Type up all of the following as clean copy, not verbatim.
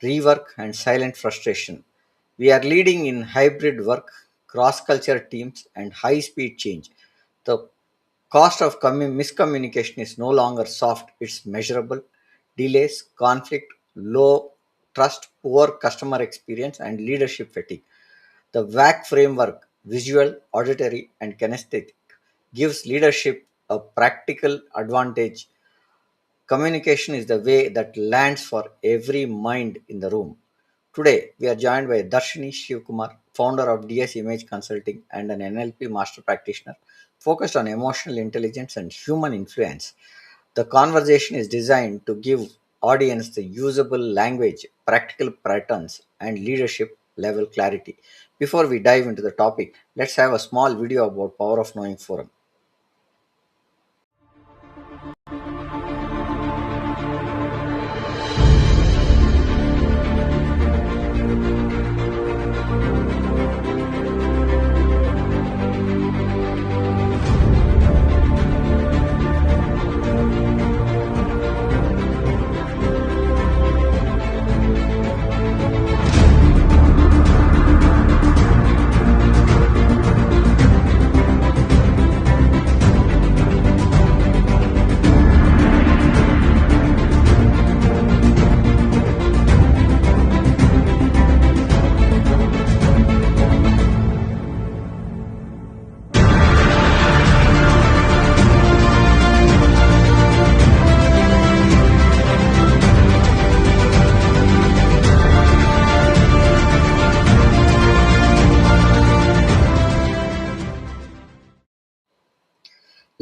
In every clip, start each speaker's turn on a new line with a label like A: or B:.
A: rework, and silent frustration. We are leading in hybrid work, cross culture teams, and high speed change. The cost of miscommunication is no longer soft, it's measurable. Delays, conflict, low trust, poor customer experience, and leadership fatigue. The VAK framework, visual, auditory, and kinesthetic, gives leadership a practical advantage. Communication is the way that lands for every mind in the room. Today, we are joined by Dharshani Sivakumar, founder of DS Image Consulting and an NLP master practitioner focused on emotional intelligence and human influence. The conversation is designed to give audience the usable language, practical patterns, and leadership level clarity. Before we dive into the topic, let's have a small video about Power of Knowing Forum.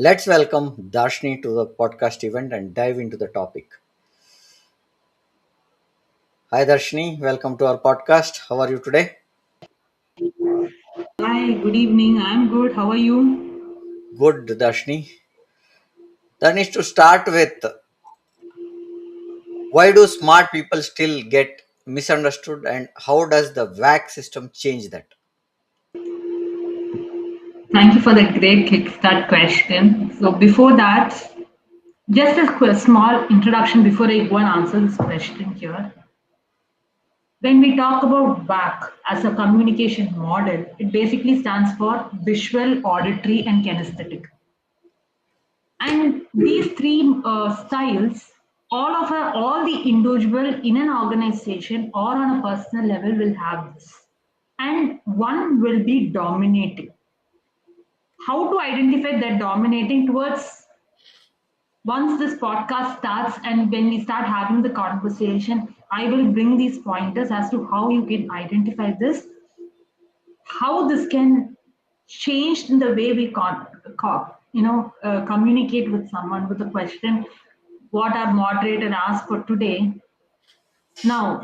A: Let's welcome Darshni to the podcast event and dive into the topic. Hi Darshni, welcome to our podcast. How are you today?
B: Hi, good evening. I'm good. How are you?
A: Good, Darshni. That needs to start with, why do smart people still get misunderstood and how does the VAC system change that?
B: Thank you for the great kickstart question. So, before that, just a small introduction before I go and answer this question here. When we talk about VAK as a communication model, it basically stands for visual, auditory, and kinesthetic. And these three styles, all the individual in an organization or on a personal level will have this, and one will be dominating. How to identify that dominating towards once this podcast starts and when we start having the conversation, I will bring these pointers as to how you can identify this, how this can change in the way we communicate with someone with a question what our moderator asked for today. Now,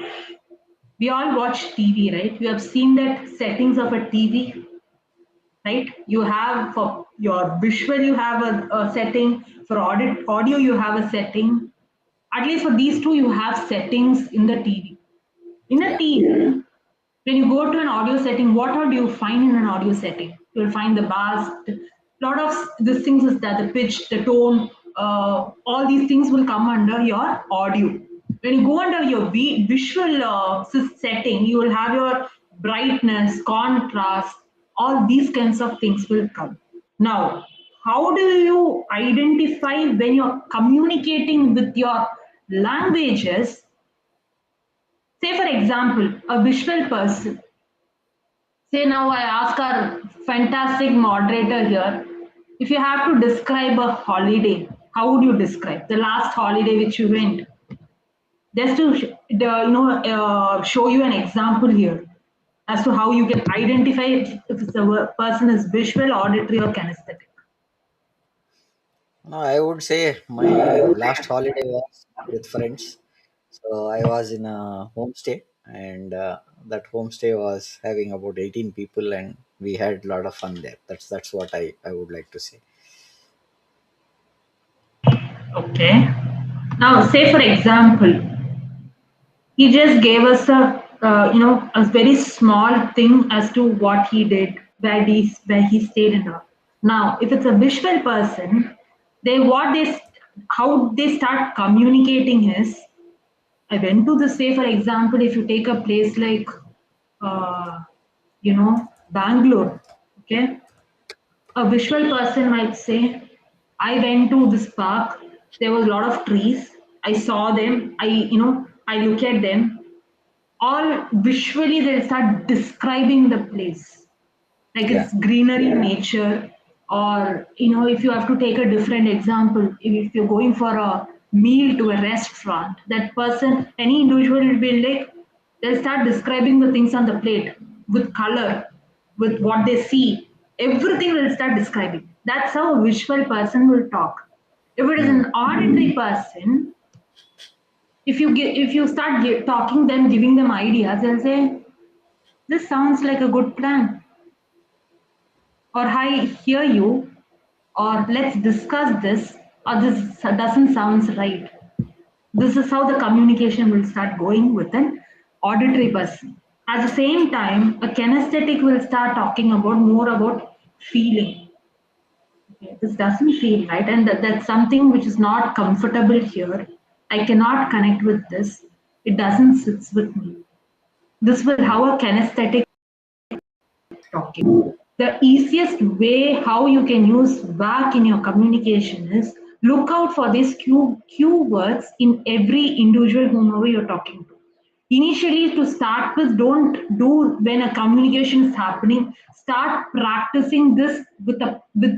B: we all watch TV, right? We have seen that settings of a TV, right? You have for your visual, you have a setting. For audio, you have a setting. At least for these two, you have settings in the TV. In a
A: Yeah.
B: TV, when you go to an audio setting, what all do you find in an audio setting? You'll find the bass. A lot of these things is that the pitch, the tone, all these things will come under your audio. When you go under your visual setting, you will have your brightness, contrast, all these kinds of things will come. Now, how do you identify when you're communicating with your languages? Say, for example, a visual person. Say, now I ask our fantastic moderator here, if you have to describe a holiday, how would you describe the last holiday which you went? Just to show you an example here as to how you can identify if the person is visual, auditory, or kinesthetic.
A: No, I would say my last holiday was with friends. So I was in a homestay, and that homestay was having about 18 people, and we had a lot of fun there. That's what I would like to say.
B: Okay. Now, say for example, he just gave us a very small thing as to what he did, where he stayed and all. Now, if it's a visual person, they what they how they start communicating is I went to the say, for example, if you take a place like, uh, Bangalore, okay, a visual person might say, I went to this park, there was a lot of trees, I saw them, I look at them, all visually they'll start describing the place like
A: Yeah.
B: it's greenery nature, or if you have to take a different example, if you're going for a meal to a restaurant, that person, any individual will be like, they'll start describing the things on the plate with color, with what they see, everything will start describing. That's how a visual person will talk. If it is
A: Hmm.
B: an auditory person, if you start talking them, giving them ideas, they'll say, this sounds like a good plan, or I hear you, or let's discuss this, or this doesn't sound right. This is how the communication will start going with an auditory person. At the same time, a kinesthetic will start talking about more about feeling. Okay, this doesn't feel right, and that's something which is not comfortable here. I cannot connect with this. It doesn't sit with me. This will
A: Hmm.
B: how a kinesthetic talking. The easiest way how you can use VAK in your communication is look out for these keywords in every individual whomever you're talking to. Initially, to start with, don't do when a communication is happening. Start practicing this with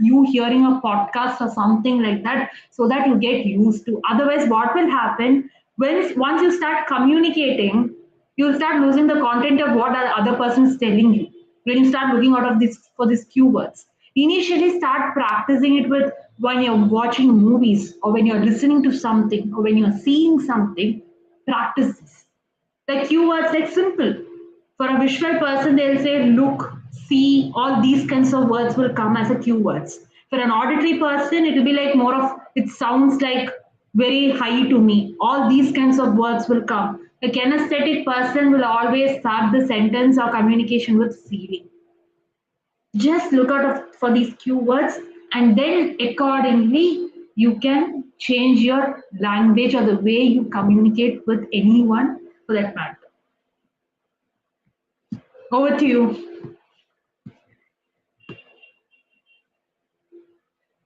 B: you hearing a podcast or something like that, so that you get used to. Otherwise, what will happen when once you start communicating, you'll start losing the content of what the other person is telling you when you start looking out of this for these keywords. Initially start practicing it with when you're watching movies, or when you're listening to something, or when you're seeing something. Practice this. The keywords, like, simple. For a visual person, they'll say look, see, all these kinds of words will come as a keywords. For an auditory person, it will be like more of, it sounds like very high to me. All these kinds of words will come. A kinesthetic person will always start the sentence or communication with feeling. Just look out for these keywords, and then accordingly you can change your language or the way you communicate with anyone for that matter. Over to you.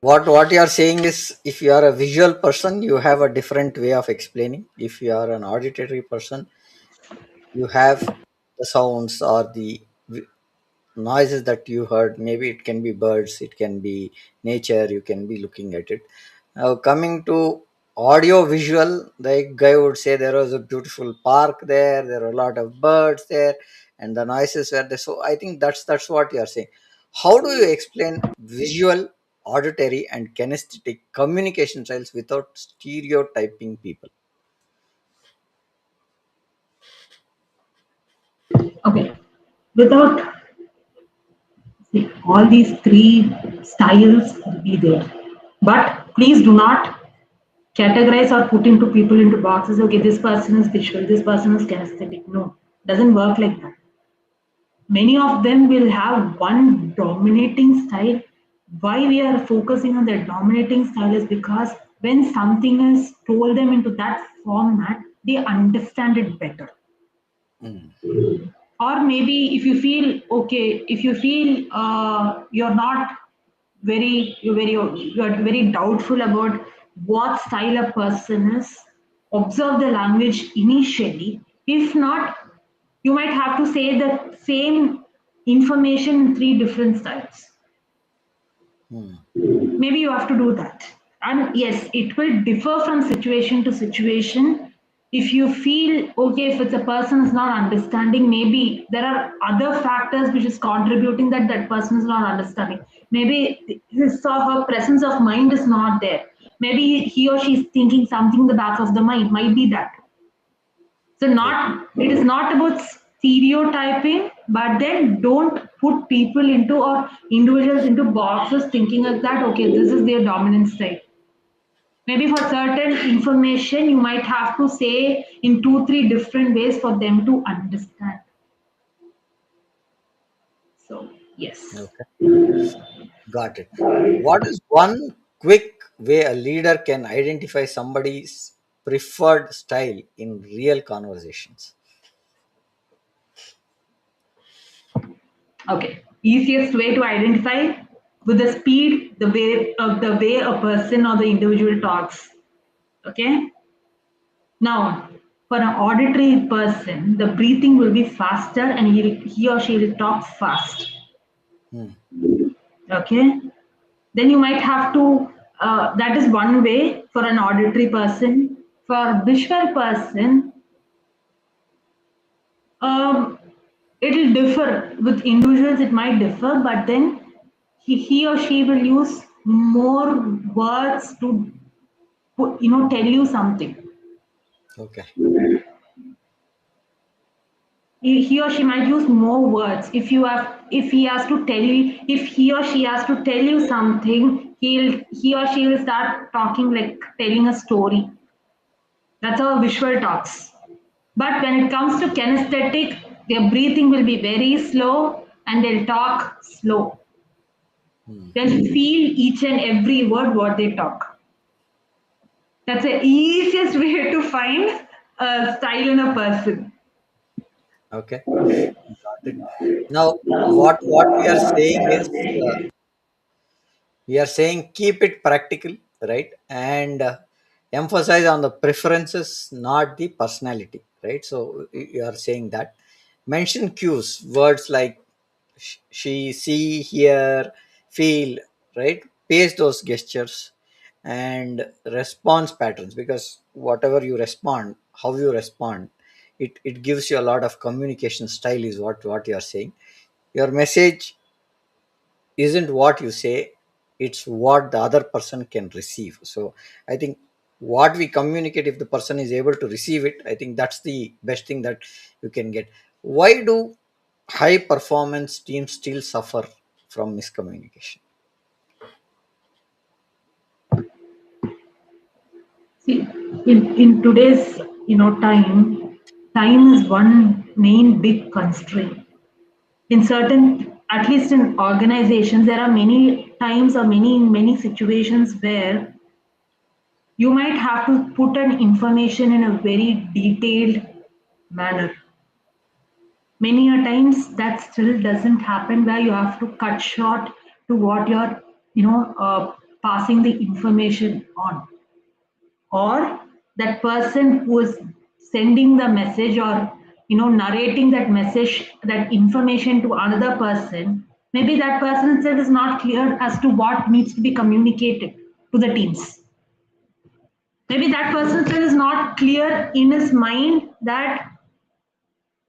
A: What you are saying is, if you are a visual person, you have a different way of explaining. If you are an auditory person, you have the sounds or the noises that you heard. Maybe it can be birds, it can be nature, you can be looking at it. Now coming to audio visual, the guy would say there was a beautiful park there were a lot of birds there, and the noises were there. So I think that's what you are saying. How do you explain visual, auditory and kinesthetic communication styles without stereotyping people?
B: Okay. Without, see, all these three styles will be there. But please do not categorize or put into people into boxes. Okay, this person is visual, this person is kinesthetic. No, doesn't work like that. Many of them will have one dominating style. Why we are focusing on the dominating style is because when something is told them into that format, they understand it better.
A: Mm.
B: Or maybe if you feel, okay, if you feel you're not you're very doubtful about what style a person is, observe the language initially. If not, you might have to say the same information in three different styles.
A: Mm.
B: Maybe you have to do that. And yes, it will differ from situation to situation. If you feel, okay, if it's a person is not understanding, maybe there are other factors which is contributing that that person is not understanding. Maybe his or her presence of mind is not there. Maybe he or she is thinking something in the back of the mind. Might be that. So
A: Okay.
B: not, it is not about stereotyping, but then don't put people into or individuals into boxes thinking like that, okay, this is their dominant style. Maybe for certain information you might have to say in two, three different ways for them to understand. So yes.
A: Okay. Got it. What is one quick way a leader can identify somebody's? preferred style in real conversations?
B: Okay. Easiest way to identify with the speed, the way a person or the individual talks. Okay. Now, for an auditory person, the breathing will be faster and he or she will talk fast.
A: Hmm.
B: Okay. Then you might have to, that is one way for an auditory person. For a visual person, um, it'll differ with individuals, it might differ, but then he or she will use more words to tell you something.
A: Okay.
B: He or she might use more words. If he has to tell you, if he or she has to tell you something, he or she will start talking like telling a story. That's how a visual talks. But when it comes to kinesthetic, their breathing will be very slow and they'll talk slow.
A: Hmm.
B: They'll feel each and every word what they talk. That's the easiest way to find a style in a person.
A: Okay. Got it. Now, what we are saying is, we are saying keep it practical, right? And emphasize on the preferences, not the personality, right? So you are saying that mention cues, words like she, see, hear, feel, right? Pace those gestures and response patterns, because whatever you respond, how you respond, it gives you a lot of communication style, is what you are saying. Your message isn't what you say, it's what the other person can receive. So I think what we communicate, if the person is able to receive it, I think that's the best thing that you can get. Why do high performance teams still suffer from miscommunication?
B: See, in today's time is one main big constraint. In certain, at least in organizations, there are many times or many situations where you might have to put an information in a very detailed manner. Many a times that still doesn't happen, where you have to cut short to what you're passing the information on, or that person who is sending the message or narrating that message, that information to another person, maybe that person itself is not clear as to what needs to be communicated to the teams. Maybe that person itself is not clear in his mind that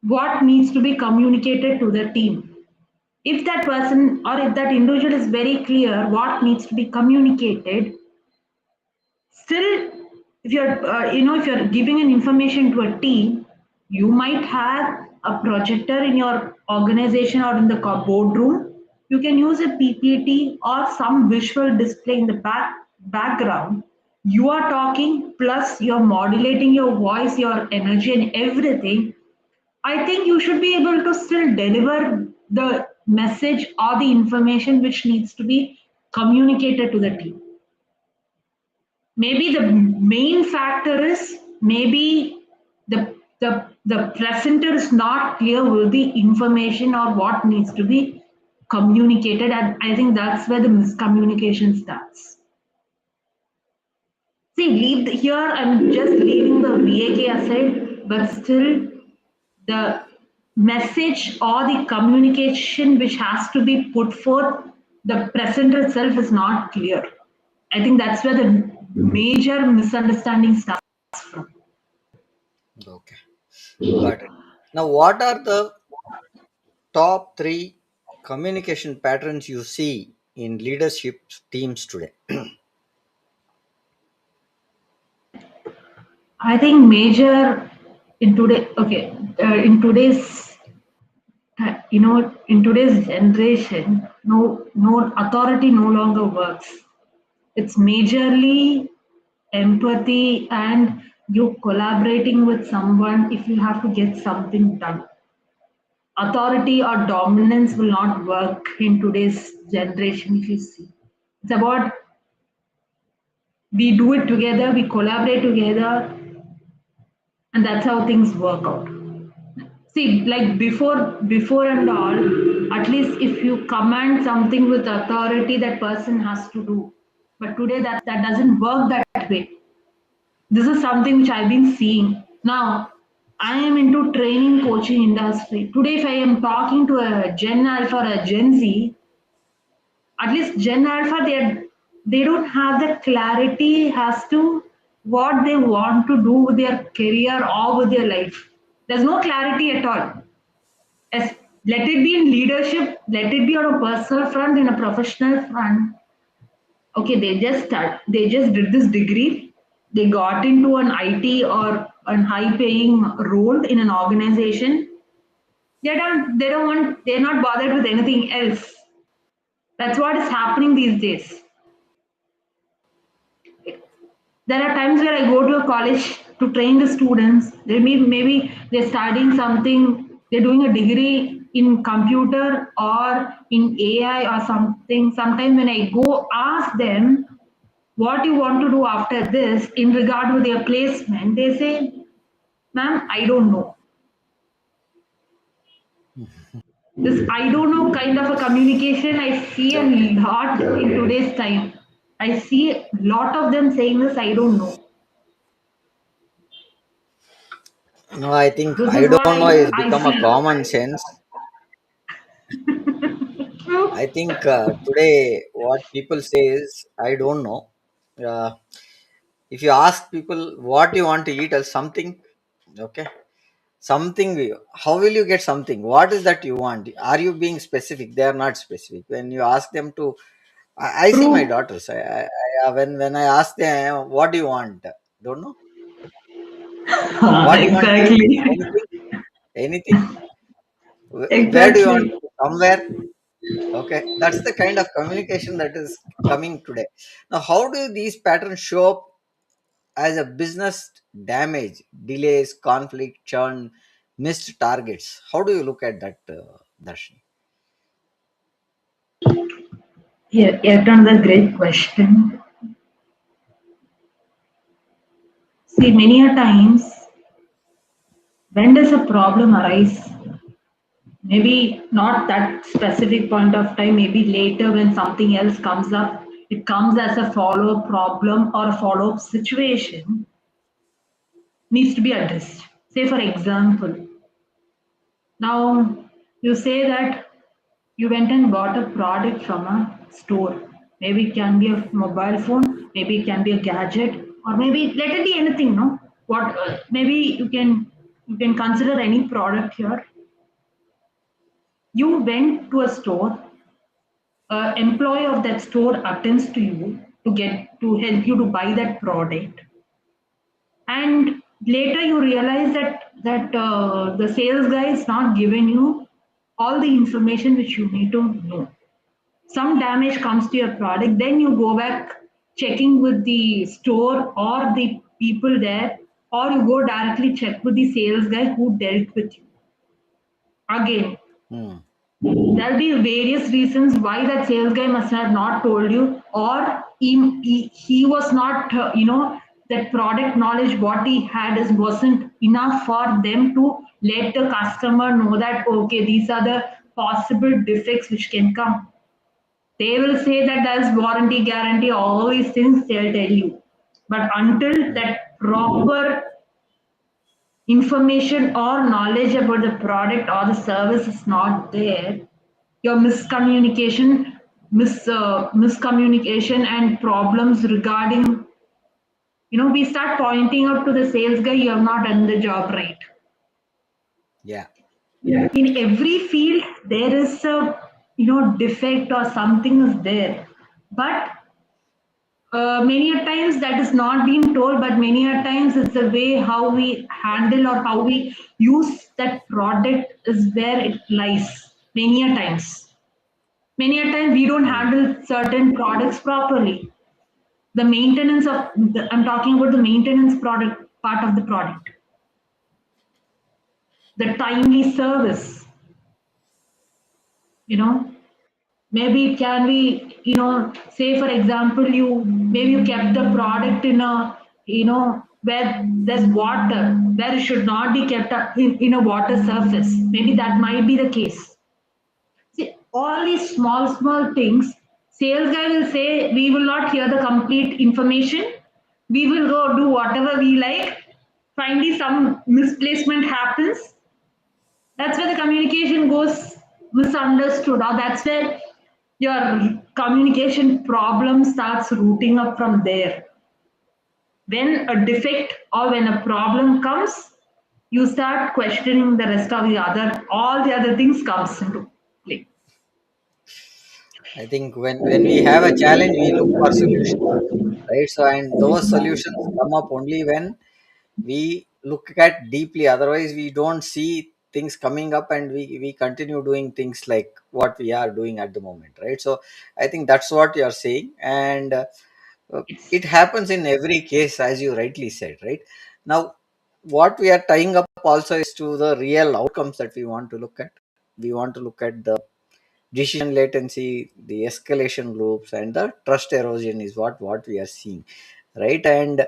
B: what needs to be communicated to the team. If that person or if that individual is very clear what needs to be communicated, still, if you're if you're giving an information to a team, you might have a projector in your organization or in the boardroom. You can use a PPT or some visual display in the background. You are talking plus you're modulating your voice, your energy, and everything. I think you should be able to still deliver the message or the information which needs to be communicated to the team. Maybe the main factor is maybe the presenter is not clear with the information or what needs to be communicated, and I think that's where the miscommunication starts. See, here I'm just leaving the VAK aside, but still the message or the communication which has to be put forth, the presenter itself is not clear. I think that's where the major misunderstanding starts from.
A: Okay, got it. Now, what are the top three communication patterns you see in leadership teams today?
B: I think major in today, okay, in today's, in today's generation, no authority no longer works. It's majorly empathy and you collaborating with someone if you have to get something done. Authority or dominance will not work in today's generation, if you see. It's about we do it together, we collaborate together, and that's how things work out. See, like before and all, at least if you command something with authority, that person has to do. But today that doesn't work that way. This is something which I've been seeing. Now, I am into training coaching industry. Today, if I am talking to a Gen Alpha or a Gen Z, at least Gen Alpha, they don't have the clarity as to what they want to do with their career or with their life. There's no clarity at all. As, let it be in leadership, let it be on a personal front, in a professional front. Okay, they just did this degree, they got into an IT or an high paying role in an organization. They don't want, they're not bothered with anything else. That's what is happening these days. There are times where I go to a college to train the students. Maybe they're studying something, they're doing a degree in computer or in AI or something. Sometimes when I go ask them what you want to do after this in regard with their placement, they say, ma'am, I don't know. This I don't know kind of a communication I see a
A: Okay.
B: lot in today's time. I see a lot of them saying this, I don't know.
A: No, I think
B: This
A: I
B: is what
A: don't know is
B: I
A: become a
B: see.
A: common sense. I think today what people say is I don't know. Uh, if you ask people what you want to eat or something, okay, something. How will you get something? What is that you want? Are you being specific? They are not specific. When you ask them to, I see my
B: True.
A: daughters. When I ask them what do you want, don't know what do you want to eat?
B: Exactly.
A: Anything, anything. Where do you want
B: Exactly.
A: to? Somewhere. Okay, that's the kind of communication that is coming today. Now, how do these patterns show up as a business damage, delays, conflict, churn, missed targets? How do you look at that, Darshani?
B: Yeah, yet another great question. See, many a times, when does a problem arise? Maybe not that specific point of time, maybe later when something else comes up, it comes as a follow up problem or a follow up situation needs to be addressed. Say, for example, now you say that you went and bought a product from a store. Maybe it can be a mobile phone, maybe it can be a gadget, or maybe let it be anything. No, what maybe you can consider any product here. You went to a store, employee of that store attends to you to help you to buy that product, and later you realize that the sales guy is not giving you all the information which you need to know. Some damage comes to your product, then you go back checking with the store or the people there, or you go directly check with the sales guy who dealt with you. Again,
A: Hmm.
B: there'll be various reasons why that sales guy must have not told you, or he was not, that product knowledge what he had is wasn't enough for them to let the customer know that okay, these are the possible defects which can come. They will say that there's warranty, guarantee, all these things they'll tell you. But until
A: Hmm.
B: that proper information or knowledge about the product or the service is not there, your miscommunication and problems regarding, we start pointing out to the sales guy, you have not done the job right.
A: Yeah.
B: In every field, there is a defect or something is there, but many a times that is not being told, but many a times it's the way how we handle or how we use that product is where it lies. Many a times we don't
A: Hmm.
B: handle certain products properly. The maintenance I'm talking about the maintenance product part of the product, the timely service, you know maybe it can be, say for example, you maybe you kept the product in a, where there's water, where it should not be kept up in a water surface. Maybe that might be the case. See, all these small, small things, sales guy will say, we will not hear the complete information. We will go do whatever we like. Finally, some misplacement happens. That's where the communication goes misunderstood, or that's where your communication problem starts rooting up from there. When a defect or when a problem comes, you start questioning the rest of the other, all the other things comes into play.
A: I think when we have a challenge, we look for solutions, right? So, and those solutions come up only when we look at deeply. Otherwise, we don't see things coming up, and we continue doing things like what we are doing at the moment, right? So, I think that's what you are saying, and
B: It's
A: it happens in every case, as you rightly said, right? Now, what we are tying up also is to the real outcomes that we want to look at. We want to look at the decision latency, the escalation loops, and the trust erosion is what we are seeing, right? And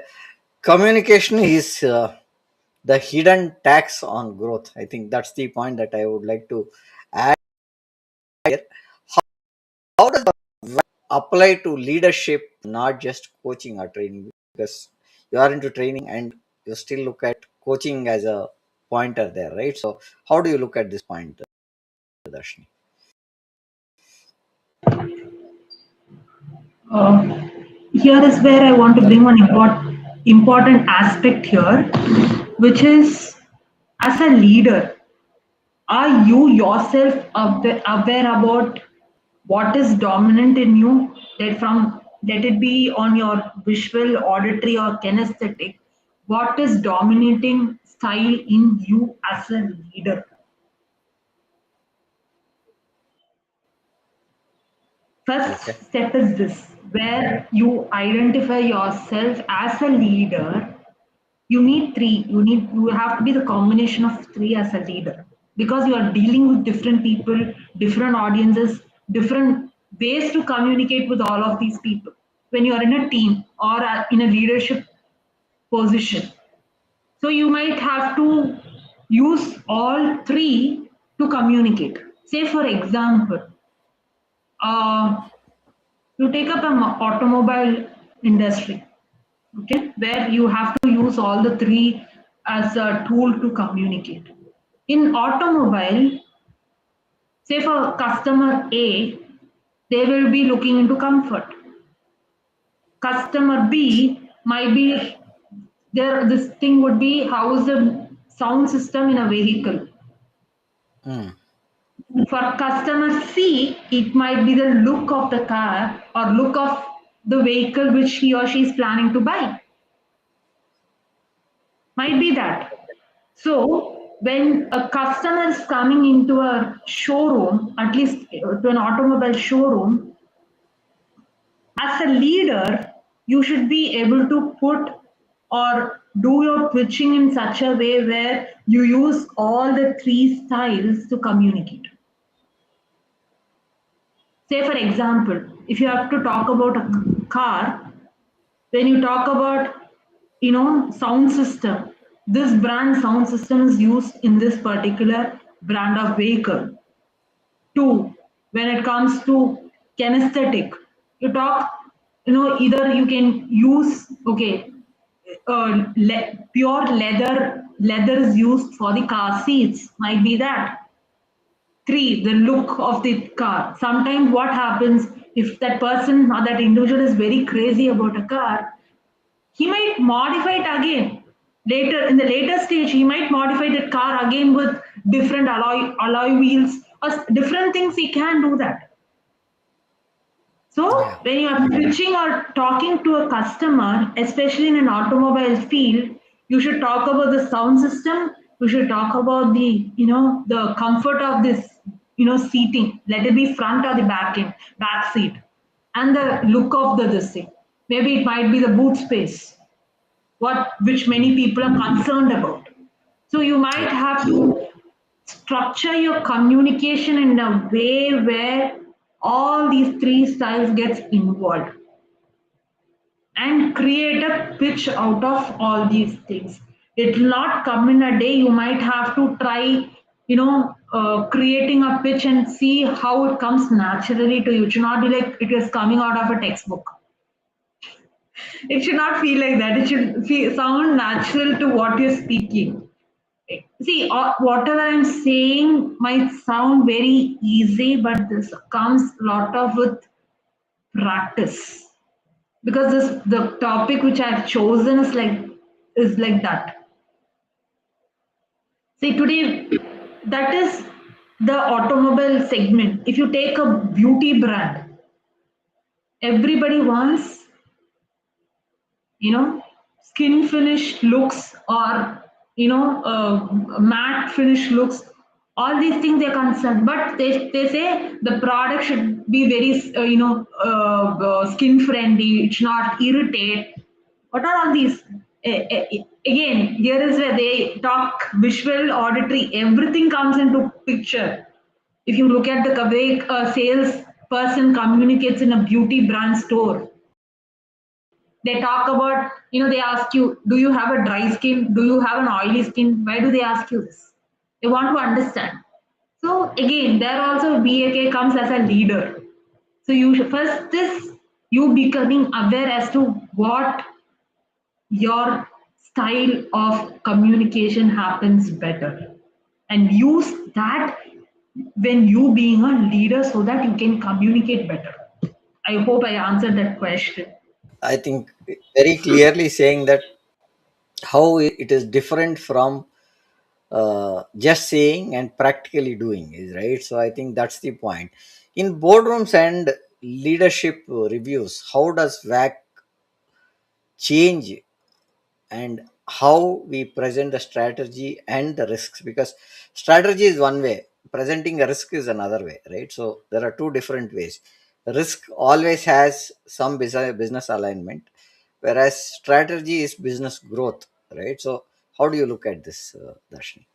A: communication is the hidden tax on growth. I think that's the point that I would like to add here. How does that apply to leadership, not just coaching or training? Because you are into training and you still look at coaching as a pointer there, right? So, how do you look at this point, Darshani?
B: uh, here is where I want to bring one important aspect here, which is as a leader, are you yourself aware about what is dominant in you? That from let it be on your visual, auditory, or kinesthetic, what is dominating style in you as a leader?
A: Okay.
B: First step is this, where you identify yourself as a leader. You need three. You have to be the combination of three as a leader, because you are dealing with different people, different audiences, different ways to communicate with all of these people when you are in a team or in a leadership position. So you might have to use all three to communicate. Say for example, uh, you take up an automobile industry, okay, where you have to use all the three as a tool to communicate. In automobile, say for customer A, they will be looking into comfort. Customer B might be there. This thing would be how is the sound system in a vehicle.
A: Hmm.
B: For customer C, it might be the look of the car or look of the vehicle which he or she is planning to buy. Might be that. So when a customer is coming into a showroom, at least to an automobile showroom, as a leader, you should be able to put or do your pitching in such a way where you use all the three styles to communicate. Say, for example, if you have to talk about a car, when you talk about sound system, this brand sound system is used in this particular brand of vehicle. Two, when it comes to kinesthetic, you talk, either you can use, okay, pure leather is used for the car seats, might be that. Three, the look of the car. Sometimes what happens, if that person or that individual is very crazy about a car, he might modify it again. Later, in the later stage, he might modify that car again with different alloy wheels or different things. He can do that. So
A: Yeah.
B: when you are pitching or talking to a customer, especially in an automobile field, you should talk about the sound system. You should talk about the comfort of this seating. Let it be front or the back seat, and the look of the this thing. Maybe it might be the boot space, what which
A: Hmm.
B: many people are concerned about. So you might
A: Yeah.
B: have to structure your communication in a way where all these three styles gets involved. and create a pitch out of all these things. It will not come in a day. You might have to try, creating a pitch and see how it comes naturally to you. It should not be like it is coming out of a textbook. It should not feel like that. It should sound natural to what you're speaking. See, whatever I'm saying might sound very easy, but this comes a lot of with practice, because this the topic which I've chosen is like that. See, today that is the automobile segment. If you take a beauty brand, everybody wants, you know, skin finish looks, or matte finish looks. All these things they're concerned, but they say the product should be very skin friendly. It should not irritate. What are all these? Again, here is where they talk visual, auditory, everything comes into picture. If you look at the way a sales person communicates in a beauty brand store, they talk about, they ask you, do you have a dry skin? Do you have an oily skin? Why do they ask you this? They want to understand. So again, there also VAK comes as a leader. So first this, you becoming aware as to what your style of communication happens better, and use that when you being a leader so that you can communicate better. I hope I answered that question.
A: I think very clearly saying that how it is different from just saying and practically doing is right. So I think that's the point. In boardrooms and leadership reviews, how does VAC change and how we present the strategy and the risks? Because strategy is one way, presenting a risk is another way, right? So there are two different ways. Risk always has some business alignment, whereas strategy is business growth, right? So how do you look at this, Darshani?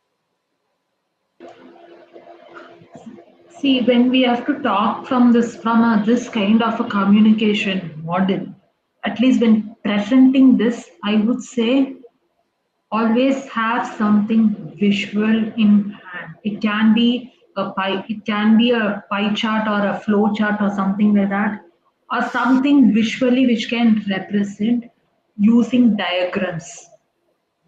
B: See, when we have to talk from this kind of a communication model, at least when presenting this, I would say always have something visual in hand. It can be a pie chart or a flow chart or something like that, or something visually which can represent using diagrams.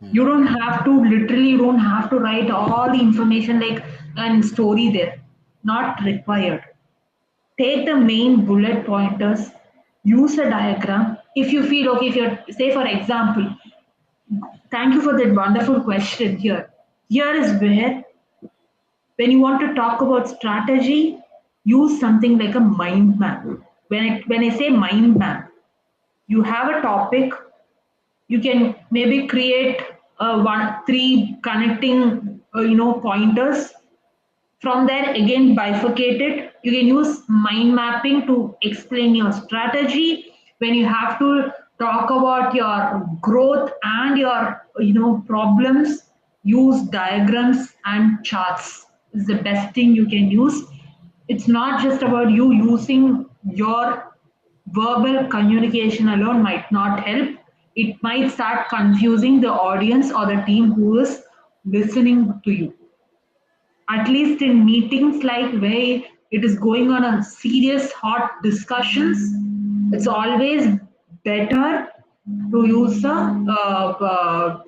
B: You don't have to literally, you don't have to write all the information like an story there. Not required. Take the main bullet pointers, use a diagram. If you feel okay, if you're, say for example, thank you for that wonderful question here. Here is where, when you want to talk about strategy, use something like a mind map. When I say mind map, you have a topic, you can maybe create three connecting pointers. From there, again, bifurcate it. You can use mind mapping to explain your strategy. When you have to talk about your growth and your problems, use diagrams and charts. Is the best thing you can use. It's not just about you using your verbal communication alone might not help. It might start confusing the audience or the team who is listening to you. At least in meetings like where it is going on a serious hot discussions, it's always better to use a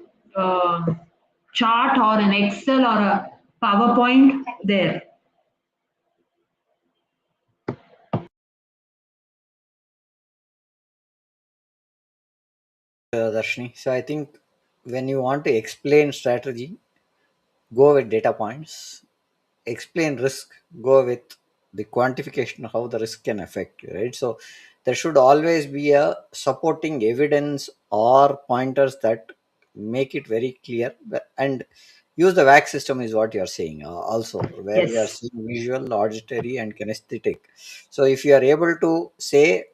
B: chart or an excel or a powerpoint there.
A: Darshani, so I think when you want to explain strategy, go with data points. Explain risk, go with the quantification of how the risk can affect you, right? So there should always be a supporting evidence or pointers that make it very clear. And use the VAC system is what you are saying, also where we are
B: Yes.
A: seeing visual, auditory, and kinesthetic. So if you are able to say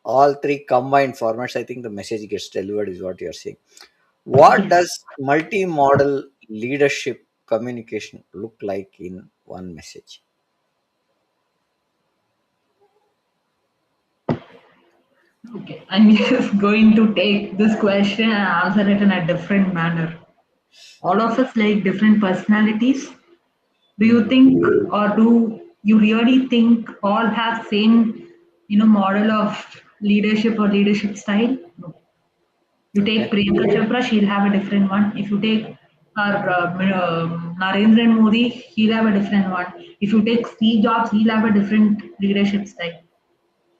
A: all three combined formats, I think the message gets delivered is what you are saying. What
B: Yes.
A: does multi-model leadership communication look like in one message?
B: Okay, I'm just going to take this question and answer it in a different manner. All of us like different personalities. Do you
A: Mm.
B: think, or do you really think all have same, model of leadership or leadership style? No. You take
A: Okay.
B: Priyanka Chopra, she'll have a different one. If you take our Narendra Modi, he'll have a different one. If you take Steve Jobs, he'll have a different leadership style.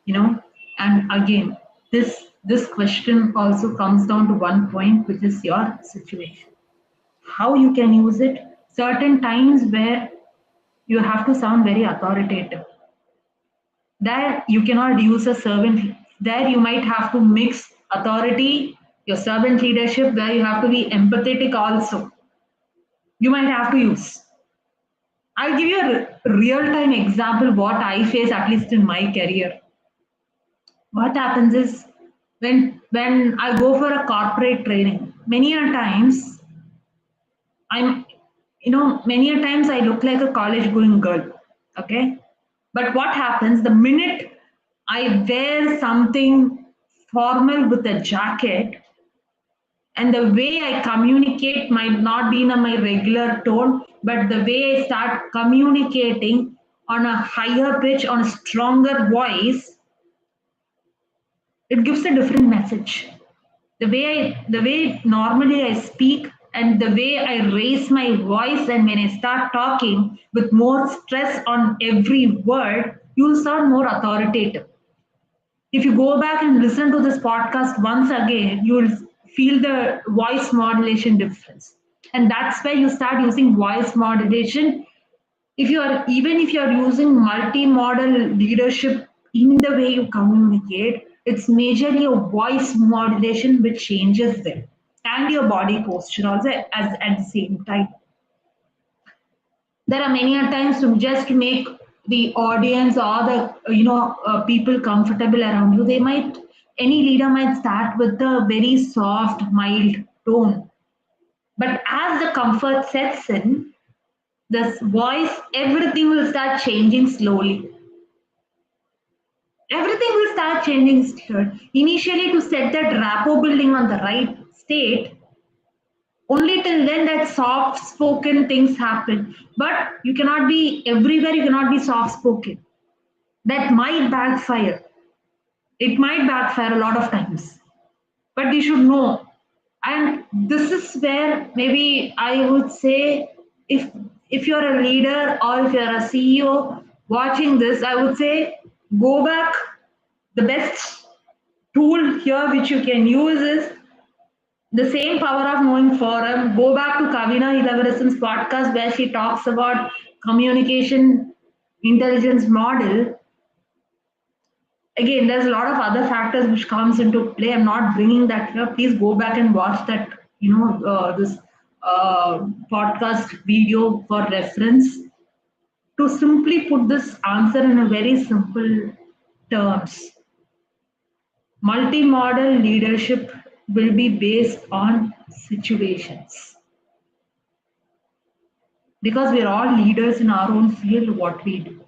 B: You know, and again, this question also comes down to one point, which is your situation. How you can use it. Certain times where you have to sound very authoritative. There you cannot use a servant. There you might have to mix authority, your servant leadership, where you have to be empathetic also. You might have to use. I'll give you a real time example what I face at least in my career. What happens is when I go for a corporate training, many a times I'm many a times I look like a college going girl. Okay. But what happens the minute I wear something formal with a jacket and the way I communicate might not be in my regular tone, but the way I start communicating on a higher pitch, on a stronger voice, it gives a different message. The way normally I speak and the way I raise my voice and when I start talking with more stress on every word, you'll sound more authoritative. If you go back and listen to this podcast once again, you'll feel the voice modulation difference. And that's where you start using voice modulation. If you are using multi-modal leadership in the way you communicate, it's majorly a voice modulation which changes them and your body posture also as at the same time. There are many a times to just make the audience or the people comfortable around you. They might any leader might start with a very soft, mild tone, but as the comfort sets in, this voice, everything will start changing slowly. Everything will start changing here. Initially, to set that rapport building on the right state, only till then that soft spoken things happen. But you cannot be everywhere, you cannot be soft spoken. That might backfire. It might backfire a lot of times. But you should know. And this is where maybe I would say if if you're a leader or if you're a CEO watching this, I would say go back. The best tool here which you can use is the same power of knowing forum. Go back to Kavina Ilavarison's podcast where she talks about communication intelligence model. Again, there's a lot of other factors which comes into play. I'm not bringing that here. Please go back and watch that, this podcast video for reference. To simply put this answer in a very simple terms, multimodal leadership will be based on situations because we're all leaders in our own field, what we do.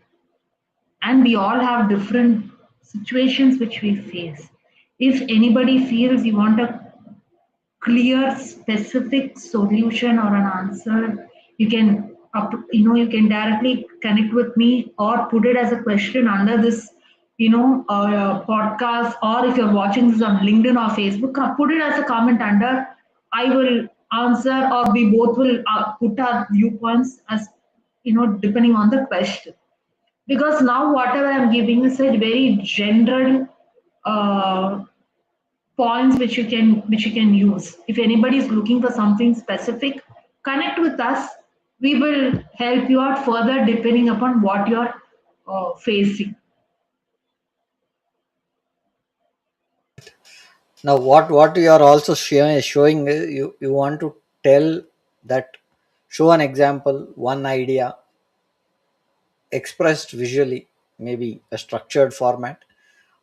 B: And we all have different situations which we face. If anybody feels you want a clear, specific solution or an answer, you can directly connect with me or put it as a question under this, podcast. Or if you're watching this on LinkedIn or Facebook, put it as a comment under. I will answer, or we both will put our viewpoints as depending on the question. Because now whatever I'm giving is a very general uh, points which you can use. If anybody is looking for something specific, connect with us. We will help you out further depending upon what you're facing.
A: Now, what you are also showing you want to tell that show an example, one idea expressed visually, maybe a structured format,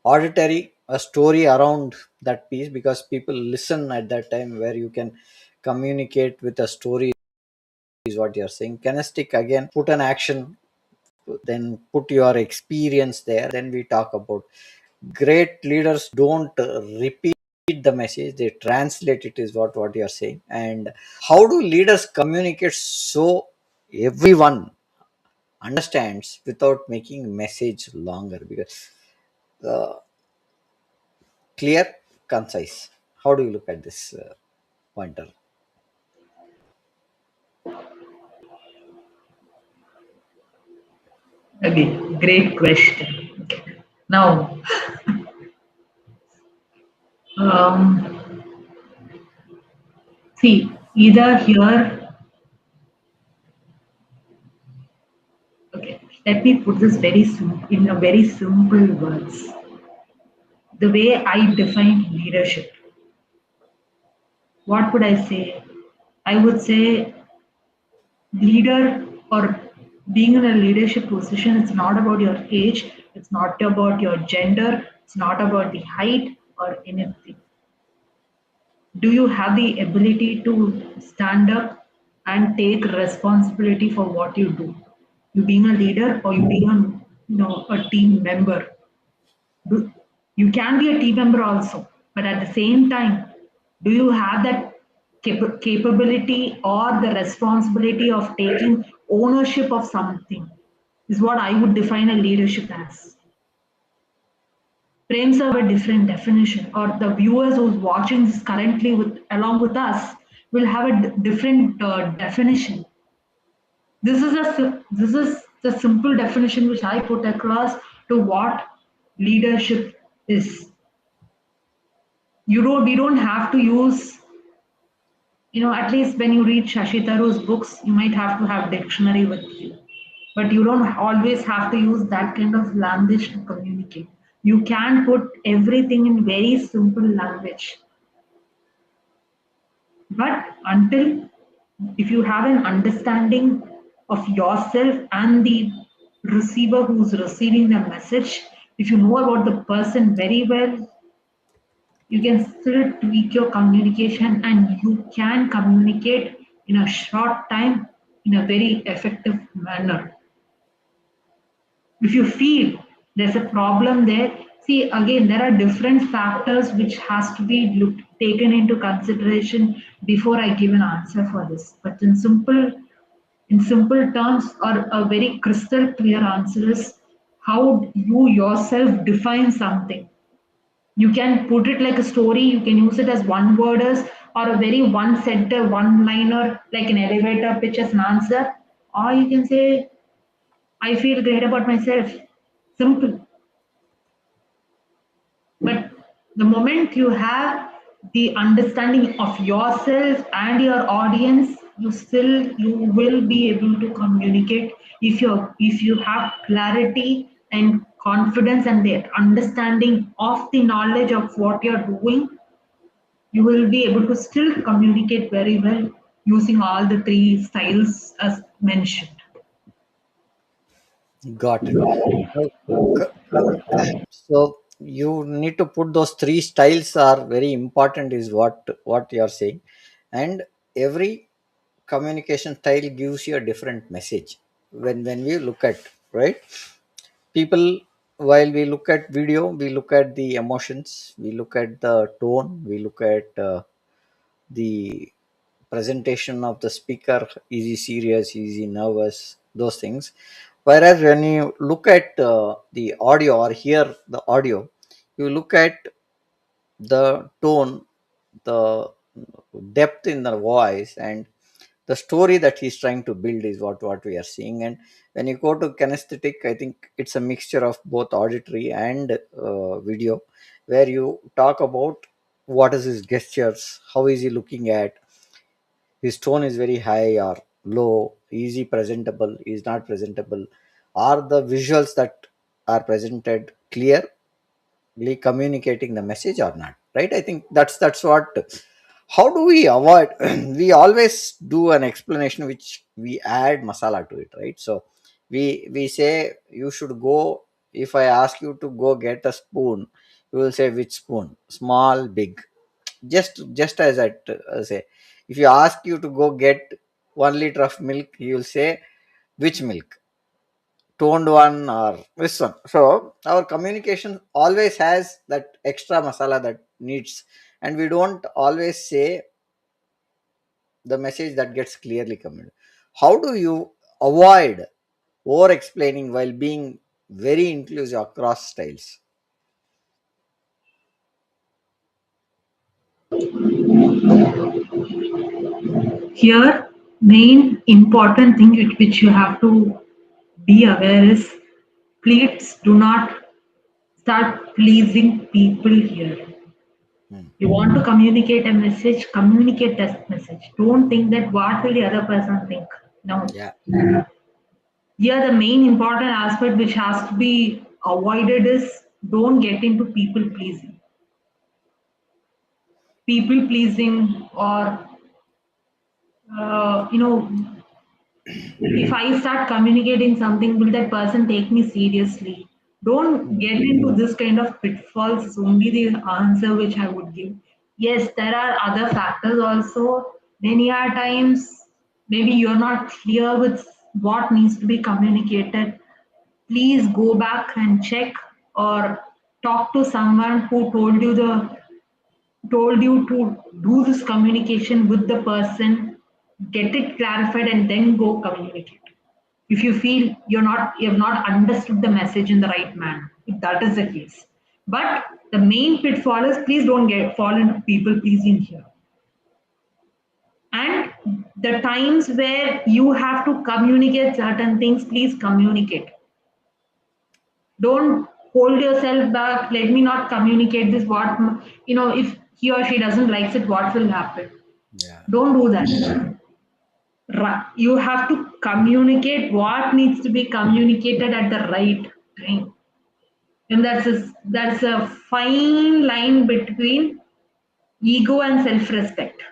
A: auditory, a story around that piece because people listen at that time where you can communicate with a story is what you're saying. Kinesthetic again, put an action, then put your experience there. Then we talk about Great leaders don't repeat the message, they translate it, is what you are saying. And how do leaders communicate so everyone understands without making message longer? Because uh, clear, concise. How do you look at this pointer?
B: Again, great question. Okay. Now, um, see, either here, okay, let me put this in a very simple words. The way I define leadership, what would I say? I would say leader or being in a leadership position, it's not about your age, it's not about your gender, it's not about the height or anything. Do you have the ability to stand up and take responsibility for what you do? You being a leader or you being a team member. You can be a team member also, but at the same time, do you have that capability or the responsibility of taking ownership of something? Is what I would define a leadership as. Frames have a different definition, or the viewers who's watching this currently with along with us will have a different definition. This is the simple definition which I put across to what leadership is. We don't have to use, at least when you read Shashi Tharoor's books, you might have to have dictionary with you. But you don't always have to use that kind of language to communicate. You can put everything in very simple language. But until if you have an understanding of yourself and the receiver who's receiving the message, if you know about the person very well, you can still tweak your communication and you can communicate in a short time in a very effective manner. If you feel there's a problem there, see again there are different factors which has to be taken into consideration before I give an answer for this. But in simple terms or a very crystal clear answer is how you yourself define something. You can put it like a story, you can use it as one worders or a very one center, one liner, like an elevator pitch as an answer. Or you can say, I feel great about myself. Simple. But the moment you have the understanding of yourself and your audience, you will be able to communicate if you have clarity and confidence and the understanding of the knowledge of what you're doing, you will be able to still communicate very well using all the three styles as mentioned.
A: Got it. Now, so you need to put those three styles are very important, is what you are saying. And every communication style gives you a different message. When we look at, right, people, while we look at video, we look at the emotions, we look at the tone, we look at the presentation of the speaker, is he serious, is he nervous, those things. Whereas when you look at the audio or hear the audio, you look at the tone, the depth in the voice, and the story that he's trying to build is what we are seeing. And when you go to kinesthetic, I think it's a mixture of both auditory and video, where you talk about what is his gestures, how is he looking at, his tone is very high or low, is he presentable, is not presentable, are the visuals that are presented clearly communicating the message or not, right? I think that's what. How do we avoid we always do an explanation which we add masala to it, right? So we say you should go, if I ask you to go get a spoon, you will say which spoon, small, big. Just as I say, if you ask you to go get 1 liter of milk, you will say which milk. toned one or this one. So our communication always has that extra masala that needs, and we don't always say the message that gets clearly communicated. How do you avoid over explaining while being very inclusive across styles?
B: Here, main important thing which you have to be aware is, please do not start pleasing people here.
A: Hmm.
B: You want to communicate a message, communicate that message. Don't think that what will the other person think. No.
A: Yeah.
B: Here, the main important aspect which has to be avoided is, don't get into people pleasing. People pleasing, or you know, if I start communicating something, will that person take me seriously? Don't
A: Hmm.
B: get into this kind of pitfalls, is only the answer which I would give. Yes, there are other factors also. Many are times, maybe you're not clear with what needs to be communicated. Please go back and check, or talk to someone who told you to do this communication with the person, get it clarified, and then go communicate. If you feel you have not understood the message in the right manner, if that is the case. But the main pitfall is, please don't get fall into people pleasing here. And the times where you have to communicate certain things, please communicate. Don't hold yourself back. Let me not communicate this. What, if he or she doesn't likes it, what will happen?
A: Yeah.
B: Don't do that. You have to communicate what needs to be communicated at the right time. And that's a fine line between ego and self-respect.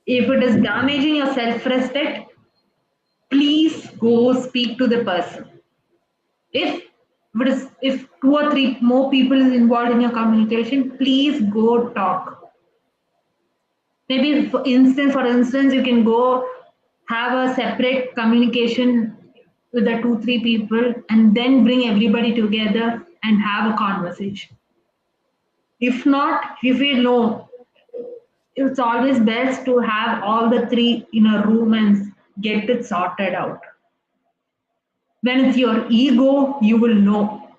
B: If it
A: Hmm.
B: is damaging your self-respect, please go speak to the person. If two or three more people is involved in your communication, please go talk. Maybe for instance, you can go have a separate communication with the two, three people, and then bring everybody together and have a conversation. If not, if you know, it's always best to have all the three in a room and get it sorted out. When it's your ego, you will know.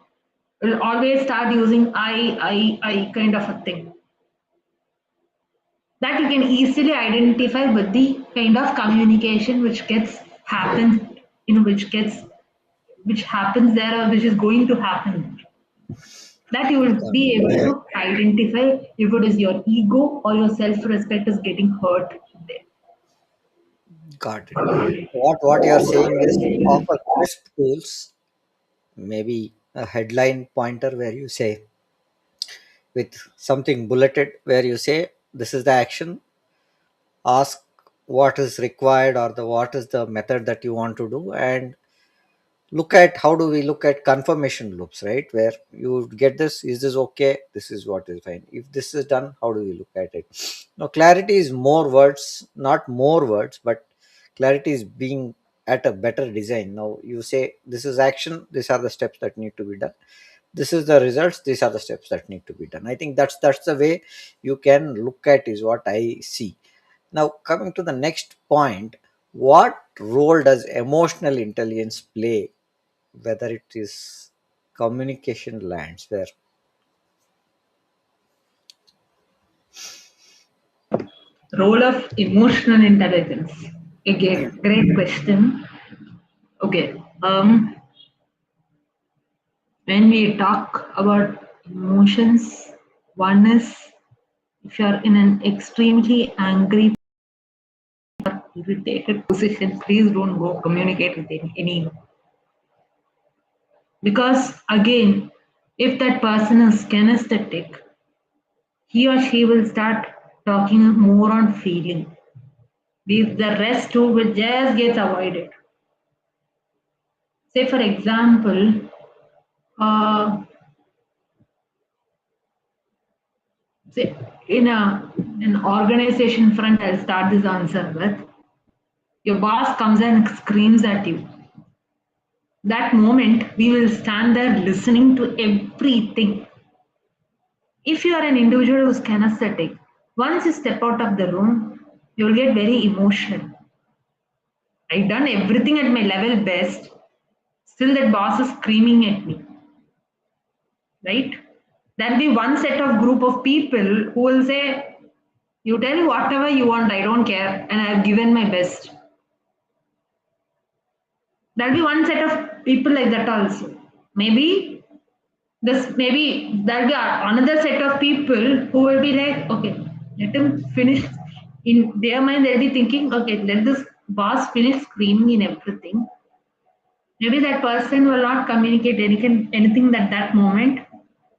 B: You'll always start using I kind of a thing. That you can easily identify with the kind of communication which gets happens, which happens there, or which is going to happen. That you will
A: Got
B: be able to identify if it is your ego or your self-respect is getting hurt there.
A: got it. What you are saying is offer crisp tools, maybe a headline pointer where you say with something bulleted where you say this is the action, ask what is required or the what is the method that you want to do, and look at how do we look at confirmation loops, right, where you get this, is this okay, this is what is fine, if this is done, how do we look at it. Now clarity is more words, not more words, but clarity is being at a better design. Now you say this is action, these are the steps that need to be done, this is the results, these are the steps that need to be done. I think that's the way you can look at is what I see. Now coming to the next point, what role does emotional intelligence play, whether it is communication lands where.
B: Role of emotional intelligence. Again, great question. Okay. When we talk about emotions, one is, if you're in an extremely angry or irritated position, please don't go communicate with anyone. Because again, if that person is kinesthetic, he or she will start talking more on feeling. The rest too will just get avoided. Say, for example, uh, say in an organization front, I'll start this answer with, your boss comes and screams at you. That moment, we will stand there listening to everything. If you are an individual who's kinesthetic, once you step out of the room, you'll get very emotional. I've done everything at my level best. Still, that boss is screaming at me, right? There'll be one set of group of people who will say, "You tell whatever you want, I don't care, and I've given my best." There'll be one set of people like that also. Maybe maybe there'll be another set of people who will be like, okay, let him finish. In their mind, they'll be thinking, okay, let this boss finish screaming in everything. Maybe that person will not communicate anything at that moment.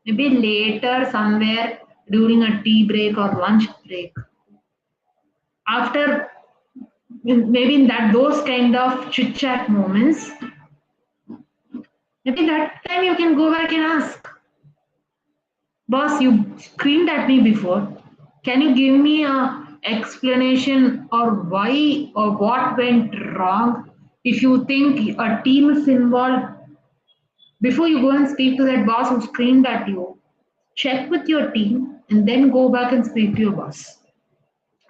B: Maybe later, somewhere during a tea break or lunch break. After maybe in that those kind of chit chat moments, maybe that time you can go back and ask, boss, you screamed at me before. Can you give me a explanation or why or what went wrong? If you think a team is involved, before you go and speak to that boss who screamed at you, check with your team and then go back and speak to your boss.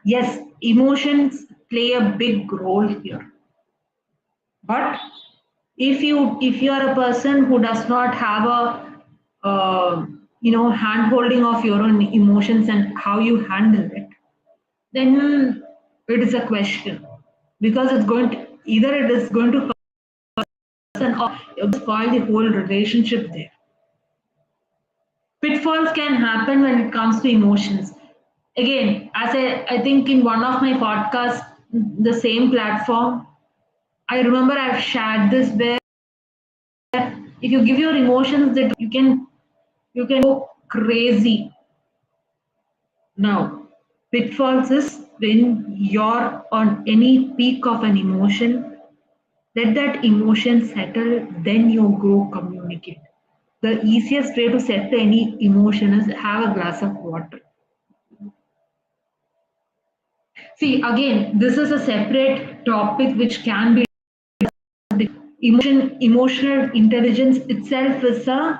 B: Yes, emotions play a big role here. But if you are a person who does not have a hand holding of your own emotions and how you handle it, then it is a question, because it's going to either it is going to person or spoil the whole relationship there. Pitfalls can happen when it comes to emotions. Again, as I think in one of my podcasts, the same platform, I remember I've shared this where if you give your emotions that you can go crazy. Now, pitfalls is when you're on any peak of an emotion, let that emotion settle, then you go communicate. The easiest way to set any emotion is have a glass of water. See, again, this is a separate topic which can be emotional intelligence itself is a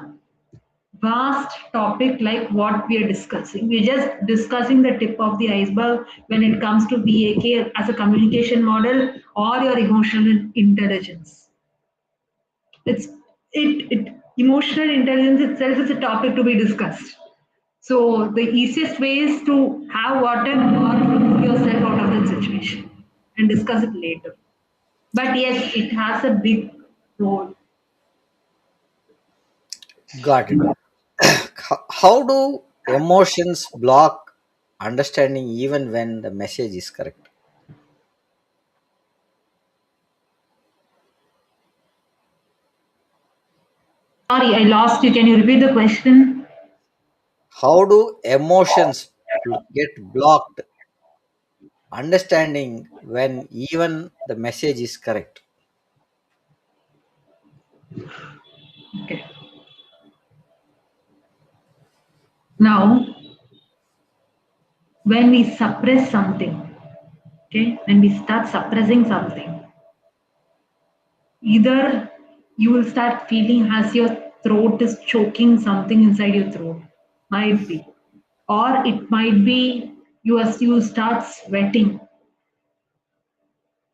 B: vast topic like what we are discussing. We're just discussing the tip of the iceberg when it comes to VAK as a communication model or your emotional intelligence. It's it emotional intelligence itself is a topic to be discussed. So the easiest way is to have water or remove yourself out of that situation and discuss it later. But yes, it has a big role.
A: Got it. How do emotions block understanding even when the message is correct?
B: Sorry, I lost you. Can you repeat the question?
A: How do emotions get blocked understanding when even the message is correct?
B: Okay. Now, when we suppress something, okay, when we start suppressing something, either you will start feeling as your throat is choking something inside your throat, might be, or it might be you start sweating.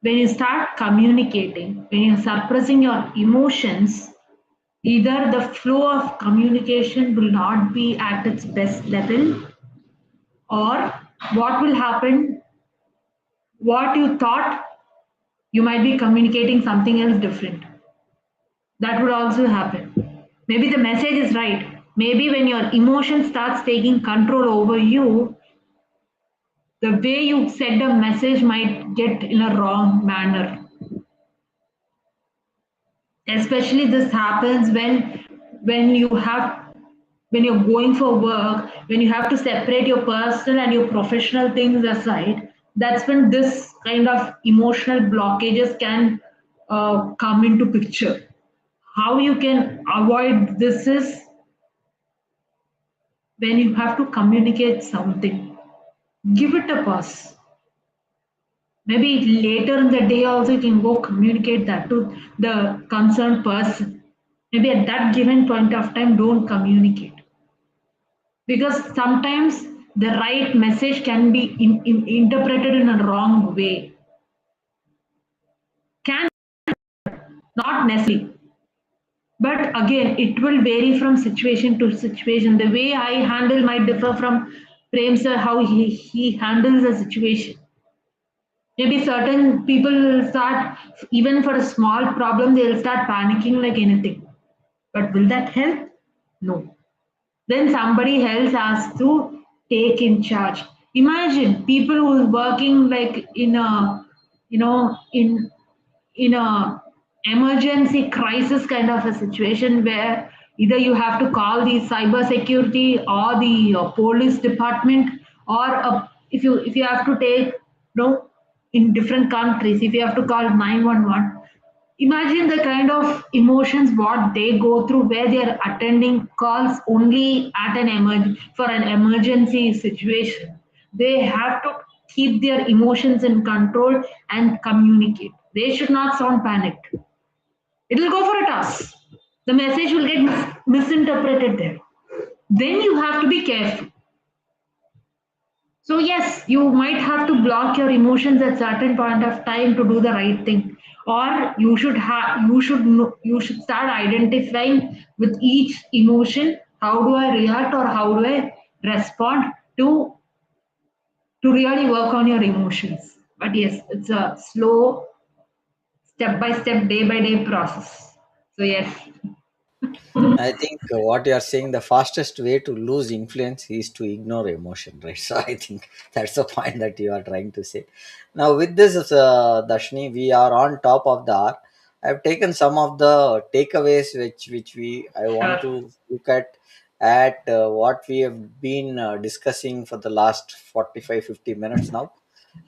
B: When you start communicating, when you're suppressing your emotions, either the flow of communication will not be at its best level, or what will happen, what you thought, you might be communicating something else different. That would also happen. Maybe the message is right. Maybe when your emotion starts taking control over you, the way you said the message might get in a wrong manner. Especially this happens when you have when you're going for work, when you have to separate your personal and your professional things aside. That's when this kind of emotional blockages can come into picture. How you can avoid this is when you have to communicate something, give it a pause. Maybe later in the day also you can go communicate that to the concerned person. Maybe at that given point of time, don't communicate, because sometimes the right message can be interpreted in a wrong way. Can not necessarily, but again, it will vary from situation to situation. The way I handle might differ from Prem sir, how he handles a situation. Maybe certain people will start, even for a small problem, they'll start panicking like anything. But will that help? No. Then somebody else has to take in charge. Imagine people who is working like in a, in a emergency crisis kind of a situation where either you have to call the cyber security or the police department, or if you have to take, in different countries, if you have to call 911. Imagine the kind of emotions what they go through, where they are attending calls only at for an emergency situation. They have to keep their emotions in control and communicate. They should not sound panicked. It will go for a toss. The message will get misinterpreted there. Then you have to be careful. So yes, you might have to block your emotions at certain point of time to do the right thing, or you should start identifying with each emotion. How do I react, or how do I respond to really work on your emotions? But yes, it's a slow, step by step, day by day process. So yes.
A: I think what you are saying, the fastest way to lose influence is to ignore emotion, right? So I think that's the point that you are trying to say. Now, with this, Dashni, we are on top of the hour. I've taken some of the takeaways which we I want
B: Sure.
A: to look at what we have been discussing for the last 45-50 minutes now.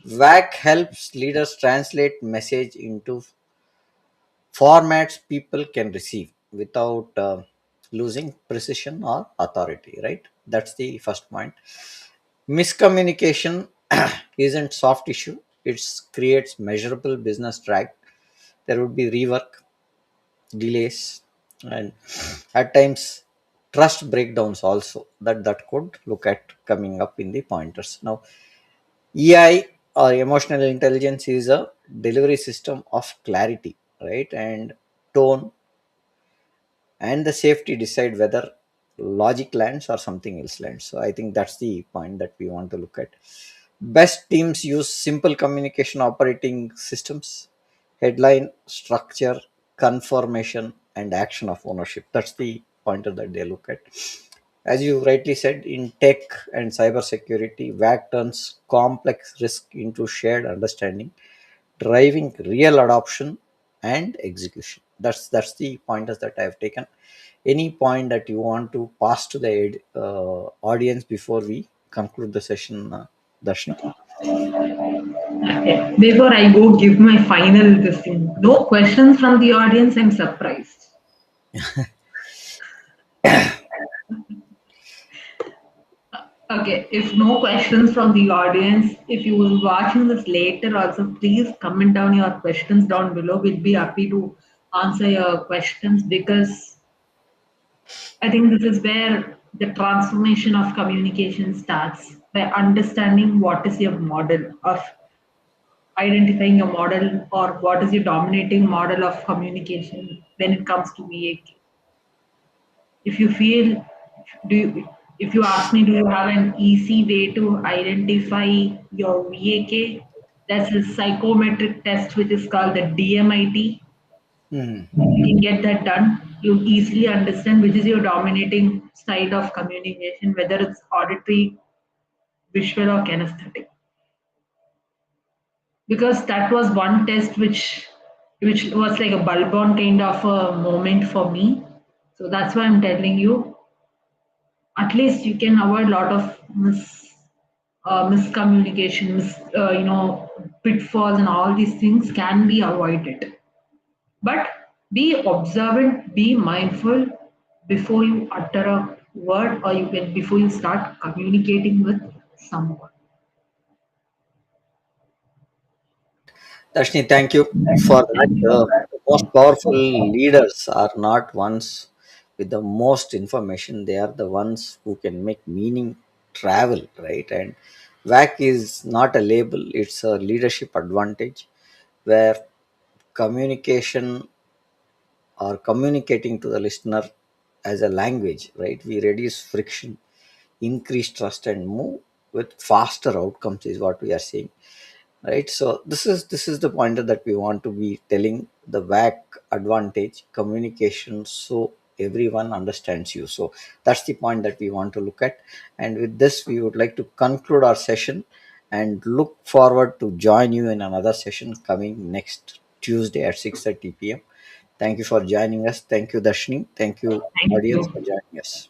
A: VAK helps leaders translate message into formats people can receive without losing precision or authority, right? That's the first point. Miscommunication isn't soft issue, it creates measurable business drag. There would be rework, delays, and at times trust breakdowns also that could look at coming up in the pointers. Now, EI or emotional intelligence is a delivery system of clarity, right? And tone and the safety decide whether logic lands or something else lands. So I think that's the point that we want to look at. Best teams use simple communication operating systems: headline, structure, confirmation, and action of ownership. That's the pointer that they look at. As you rightly said, in tech and cybersecurity, VAC turns complex risk into shared understanding, driving real adoption and execution. That's the pointers that I have taken. Any point that you want to pass to the audience before we conclude the session, Darshni?
B: Okay. Before I go give my final this thing, no questions from the audience. I'm surprised. Okay, if no questions from the audience, if you will watching this later also, please comment down your questions down below. We'll be happy to answer your questions, because I think this is where the transformation of communication starts, by understanding what is your model of identifying a model, or what is your dominating model of communication when it comes to VAK. If you feel, do you, if you ask me, do you have an easy way to identify your VAK? That's a psychometric test which is called the DMIT.
A: Hmm.
B: You can get that done. You easily understand which is your dominating style of communication, whether it's auditory, visual, or kinesthetic. Because that was one test which was like a bulb on kind of a moment for me. So that's why I'm telling you, at least you can avoid a lot of miscommunication, pitfalls, and all these things can be avoided. But be observant, be mindful before you utter a word, or before you start communicating with someone.
A: Dashni, thank you for that. The most powerful leaders are not ones with the most information. They are the ones who can make meaning travel, right? And VAC is not a label, it's a leadership advantage where communication or communicating to the listener as a language, right? We reduce friction, increase trust, and move with faster outcomes, is what we are saying, right? So this is the pointer that we want to be telling, the VAC advantage communication, so everyone understands you. So that's the point that we want to look at, and with this we would like to conclude our session and look forward to join you in another session coming next Tuesday at 6:30 p.m. Thank you for joining us. Thank you, Dashni. Thank you,
B: Thank
A: audience,
B: you.
A: for joining us.